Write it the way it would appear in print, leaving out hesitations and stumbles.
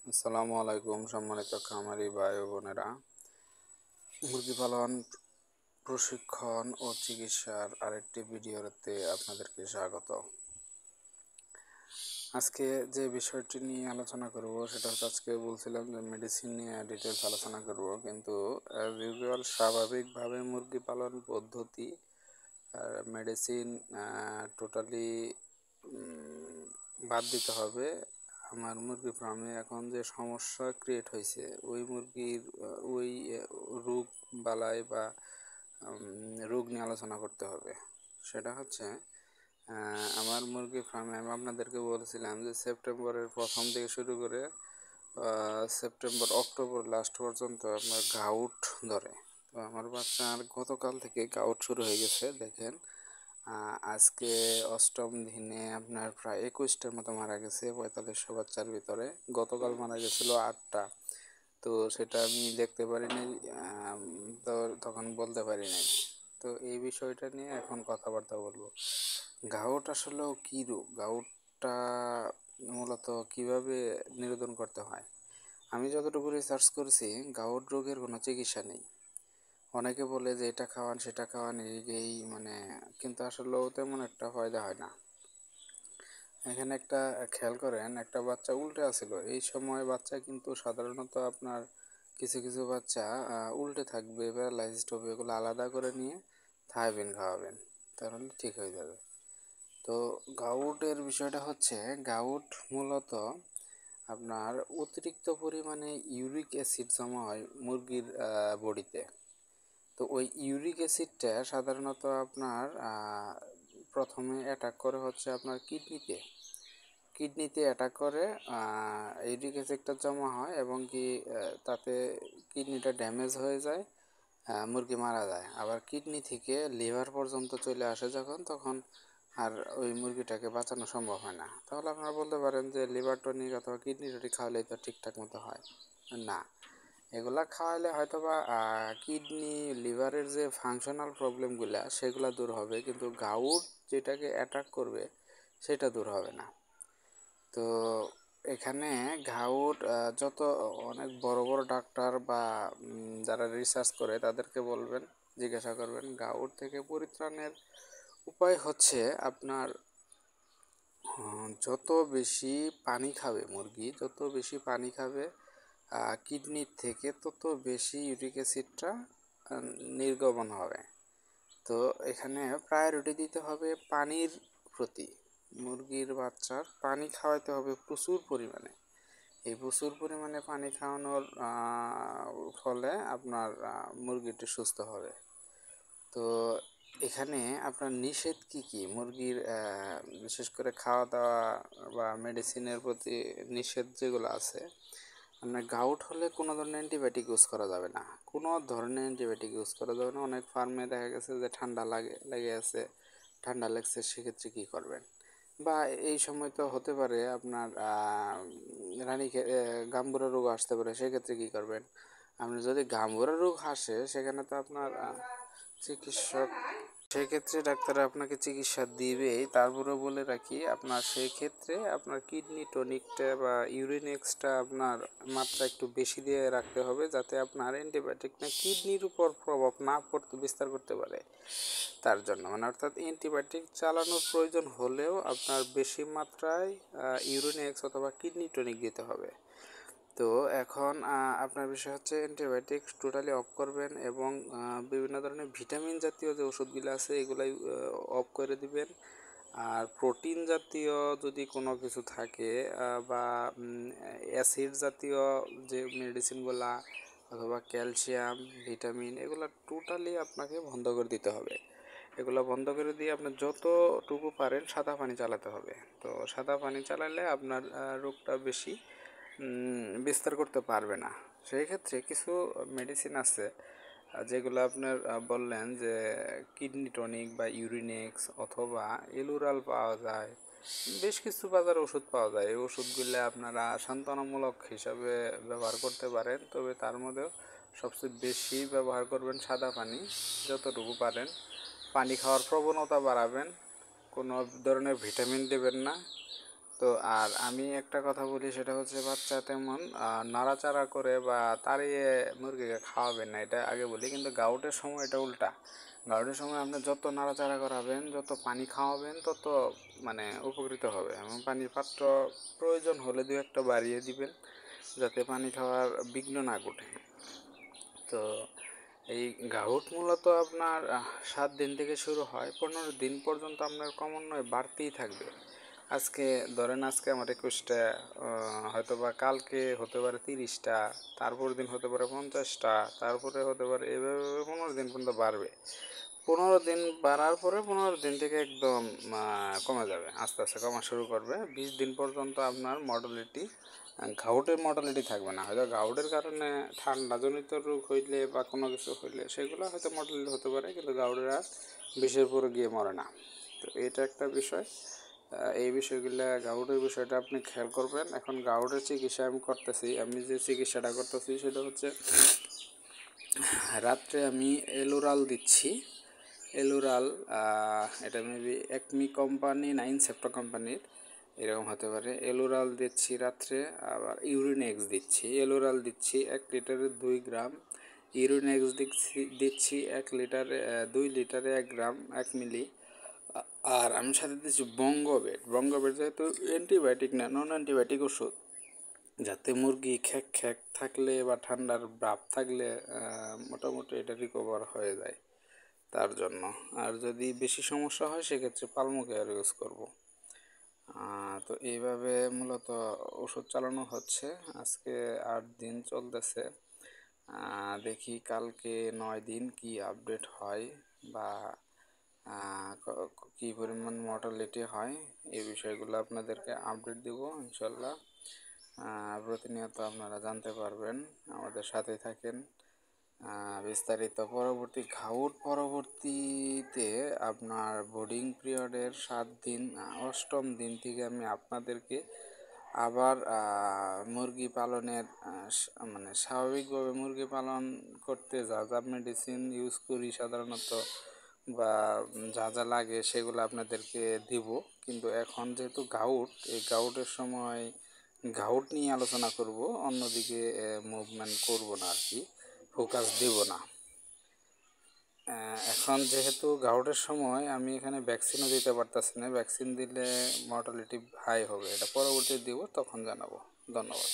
আসসালামু আলাইকুম সম্মানিত খামারি ভাই ও বোনেরা। মুরগি পালন প্রশিক্ষণ ও চিকিৎসার আরেকটি ভিডিওতে আপনাদেরকে স্বাগত। আজকে যে বিষয়টি নিয়ে আলোচনা করব সেটা হচ্ছে, আজকে বলছিলাম যে মেডিসিন নিয়ে ডিটেলস আলোচনা করব, কিন্তু অ্যাজ ইউজুয়াল স্বাভাবিকভাবে মুরগি পালন পদ্ধতি মেডিসিন টোটালি বাদ দিতে হবে। আমার মুরগি ফার্মে এখন যে সমস্যা ক্রিয়েট হয়েছে, ওই মুরগির ওই রোগ বালাই বা রোগ নিয়ে আলোচনা করতে হবে। সেটা হচ্ছে, আমার মুরগি ফার্মে আমি আপনাদেরকে বলছিলাম যে সেপ্টেম্বরের প্রথম থেকে শুরু করে সেপ্টেম্বর অক্টোবর লাস্ট পর্যন্ত আপনার গাউট ধরে। তো আমার বাচ্চার গতকাল থেকে গাউট শুরু হয়ে গেছে। দেখেন, আজকে অষ্টম দিনে আপনার প্রায় 21টার মতো মারা গেছে 4500 বাচ্চার ভিতরে। গতকাল মারা গেছিল 8টা। তো সেটা আমি দেখতে পারিনি, তো তখন বলতে পারি নাই। তো এই বিষয়টা নিয়ে এখন কথাবার্তা বলবো। গাউট আসলেও কী রোগ, গাউটটা মূলত কিভাবে নিরোধন করতে হয়। আমি যতটুকু রিসার্চ করছি, গাউট রোগের কোনো চিকিৎসা নেই। অনেকে বলে যে এটা খাওয়ান সেটা খাওয়ান, এই মানে, কিন্তু আসলেও তেমন একটা ফায়দা হয় না। এখানে একটা খেয়াল করেন, একটা বাচ্চা উল্টে আছিল, এই সময় বাচ্চা কিন্তু সাধারণত আপনার কিছু কিছু বাচ্চা উল্টে থাকবে, প্যারালাইজড হবে, এগুলো আলাদা করে নিয়ে থাইবিন খাওয়াবেন, তাহলে ঠিক হয়ে যাবে। তো গাউটের বিষয়টা হচ্ছে, গাউট মূলত আপনার অতিরিক্ত পরিমাণে ইউরিক অ্যাসিড জমা হয় মুরগির বডিতে। তো ওই ইউরিক অ্যাসিডটা সাধারণত আপনার প্রথমে অ্যাটাক করে হচ্ছে আপনার কিডনিতে অ্যাটাক করে। ইউরিক অ্যাসিডটা জমা হয় এবং কি তাতে কিডনিটা ড্যামেজ হয়ে যায়, মুরগি মারা যায়। আবার কিডনি থেকে লিভার পর্যন্ত চলে আসে যখন, তখন আর ওই মুরগিটাকে বাঁচানো সম্ভব হয় না। তাহলে আপনারা বলতে পারেন যে লিভার টনিক অথবা কিডনি টনিক খাওয়ালেই তো ঠিকঠাক মতো হয়। না, এগুলা খাওয়ালে হয়তো বা কিডনি লিভারের যে ফাংশনাল প্রবলেমগুলা সেগুলো দূর হবে, কিন্তু গাউট যেটাকে অ্যাটাক করবে সেটা দূর হবে না। তো এখানে গাউট যত অনেক বড় বড় ডাক্তার বা যারা রিসার্চ করে তাদেরকে বলবেন, জিজ্ঞাসা করবেন, গাউট থেকে পরিত্রাণের উপায় হচ্ছে আপনার যত বেশি পানি খাবে মুরগি, যত বেশি পানি খাবে কিডনির থেকে, তত বেশি ইউরিক অ্যাসিডটা নির্গমন হবে। তো এখানে প্রায়োরিটি দিতে হবে পানির প্রতি। মুরগির বাচ্চার পানি খাওয়াতে হবে প্রচুর পরিমাণে। এই প্রচুর পরিমাণে পানি খাওয়ানোর ফলে আপনার মুরগিটি সুস্থ হবে। তো এখানে আপনার নিষেধ কি কি মুরগির, বিশেষ করে খাওয়া দাওয়া বা মেডিসিনের প্রতি নিষেধ যেগুলো আছে, আপনার গাউট হলে কোনো ধরনের অ্যান্টিবায়োটিক ইউজ করা যাবে না। কোনো ধরনের অ্যান্টিবায়োটিক ইউজ করা যাবে না। অনেক ফার্মে দেখা গেছে যে ঠান্ডা লেগে আছে, ঠান্ডা লাগছে, সেক্ষেত্রে কী করবেন? বা এই সময় তো হতে পারে আপনার গাম্বুরা রোগ আসতে পারে, সেক্ষেত্রে কী করবেন? আপনার যদি গাম্বুরা রোগ আসে, সেখানে তো আপনার চিকিৎসক, সেক্ষেত্রে ডাক্তার আপনাকে চিকিৎসা দিবেই। তারপরেও বলে রাখি, আপনার সেই ক্ষেত্রে আপনার কিডনি টনিকটা বা ইউরিনেক্সটা আপনার মাত্রা একটু বেশি দিয়ে রাখতে হবে, যাতে আপনার অ্যান্টিবায়োটিক না কিডনির উপর প্রভাব না পড়তে বিস্তার করতে পারে। তার জন্য মানে, অর্থাৎ অ্যান্টিবায়োটিক চালানোর প্রয়োজন হলেও আপনার বেশি মাত্রায় ইউরিনেক্স অথবা কিডনি টনিক দিতে হবে। তো এখন আপনার বিষয় হচ্ছে অ্যান্টিবায়োটিক টোটালি অফ করবেন, এবং বিভিন্ন ধরনের ভিটামিন জাতীয় যে ওষুধগুলো আছে এগুলাই অফ করে দিবেন। আর প্রোটিন জাতীয় যদি কোনো কিছু থাকে বা অ্যাসিড জাতীয় যে মেডিসিনগুলা অথবা ক্যালসিয়াম ভিটামিন, এগুলো টোটালি আপনাকে বন্ধ করে দিতে হবে। এগুলো বন্ধ করে দিয়ে আপনার যতটুকু পারেন সাদা পানি চালাতে হবে। তো সাদা পানি চালালে আপনার রোগটা বেশি বিস্তার করতে পারবে না। সেই ক্ষেত্রে কিছু মেডিসিন আছে যেগুলো আপনার বললেন যে কিডনি টনিক বা ইউরিনেক্স অথবা এলুরাল পাওয়া যায়, বেশ কিছু বাজারে ওষুধ পাওয়া যায়। এই ওষুধগুলো আপনারা সান্ত্বনামূলক হিসাবে ব্যবহার করতে পারেন, তবে তার মধ্যেও সবচেয়ে বেশি ব্যবহার করবেন সাদা পানি। যতটুকু পারেন পানি খাওয়ার প্রবণতা বাড়াবেন, কোনো ধরনের ভিটামিন দেবেন না। তো তো আর আমি একটা কথা বলি, সেটা হচ্ছে বাচ্চা তেমন নাড়াচাড়া করে বা তাড়িয়ে মুরগিকে খাওয়াবেন না, এটা আগে বলি। কিন্তু গাউটের সময় এটা উল্টা। গাউটের সময় আপনি যত নাড়াচাড়া করাবেন, যত পানি খাওয়াবেন, তত মানে উপকৃত হবে। এবং পানির পাত্র প্রয়োজন হলে দু একটা বাড়িয়ে দিবেন, যাতে পানি খাওয়ার বিঘ্ন না ঘটে। তো এই গাউট মূলত আপনার 7 দিন থেকে শুরু হয়, 15 দিন পর্যন্ত আপনার ক্রমান্বয়ে বাড়তেই থাকবে। আজকে ধরেন, আজকে আমার 21টা, হয়তো বা কালকে হতে পারে 30টা, তারপর দিন হতে পারে 50টা, তারপরে হতে পারে এভাবে 15 দিন পর্যন্ত বাড়বে। 15 দিন বাড়ার পরে 15 দিন থেকে একদম কমে যাবে, আস্তে আস্তে কমা শুরু করবে। 20 দিন পর্যন্ত আপনার মর্টালিটি, গাউটের মর্টালিটি থাকবে না। হয়তো গাউটের কারণে ঠান্ডাজনিত রোগ হইলে বা কোনো কিছু হইলে সেগুলো হয়তো মর্টালিটি হতে পারে, কিন্তু গাউটের আর 20-এর পরে গিয়ে মরে না। তো এটা একটা বিষয়। এই বিষয়গুলো, গাউটের বিষয়টা আপনি খেয়াল করবেন। এখন গাউটের চিকিৎসা আমি করতেছি, আমি যে চিকিৎসাটা করতেছি সেটা হচ্ছে রাত্রে আমি এলোরাল দিচ্ছি। এলোরাল, এটা মেবি একমি কোম্পানি, 9 সেপ্টা কোম্পানির, এরকম হতে পারে। এলোরাল দিচ্ছি রাত্রে, আবার ইউরিনেক্স দিচ্ছি। এলোরাল দিচ্ছি 1 লিটারে 2 গ্রাম, ইউরিনেক্স দিচ্ছি 1 লিটারে 2 লিটারে 1 গ্রাম 1 মিলি। আর আমি সাথে দিচ্ছি বঙ্গবেট। বঙ্গবেট যেহেতু অ্যান্টিবায়োটিক না, নন অ্যান্টিবায়োটিক ওষুধ, যাতে মুরগি খ্যাক খ্যাক থাকলে বা ঠান্ডার ভাব থাকলে মোটামুটি এটা রিকভার হয়ে যায়, তার জন্য। আর যদি বেশি সমস্যা হয় সেক্ষেত্রে পালমোকেয়ার ইউজ করব। তো এইভাবে মূলত ওষুধ চালানো হচ্ছে। আজকে 8 দিন চলতেছে। দেখি কালকে 9 দিন কি আপডেট হয়, বা কী পরিমাণ মর্টালিটি হয়, এই বিষয়গুলো আপনাদেরকে আপডেট দেব ইনশাল্লাহ। প্রতিনিয়ত আপনারা জানতে পারবেন, আমাদের সাথে থাকেন। বিস্তারিত পরবর্তী গাউট পরবর্তীতে আপনার বোর্ডিং পিরিয়ডের 7 দিন, 8ম দিন থেকে আমি আপনাদেরকে আবার মুরগি পালনের মানে স্বাভাবিকভাবে মুরগি পালন করতে যা যা মেডিসিন ইউজ করি সাধারণত, বা যা যা লাগে সেগুলো আপনাদেরকে দিব। কিন্তু এখন যেহেতু গাউট, এই গাউটের সময় গাউট নিয়ে আলোচনা করব, অন্যদিকে মুভমেন্ট করব না আর কি, ফোকাস দেব না। এখন যেহেতু গাউটের সময়, আমি এখানে ভ্যাকসিনও দিতে পারতেছি না। ভ্যাকসিন দিলে মর্টালিটি হাই হবে, এটা পরবর্তী দিব, তখন জানাবো। ধন্যবাদ।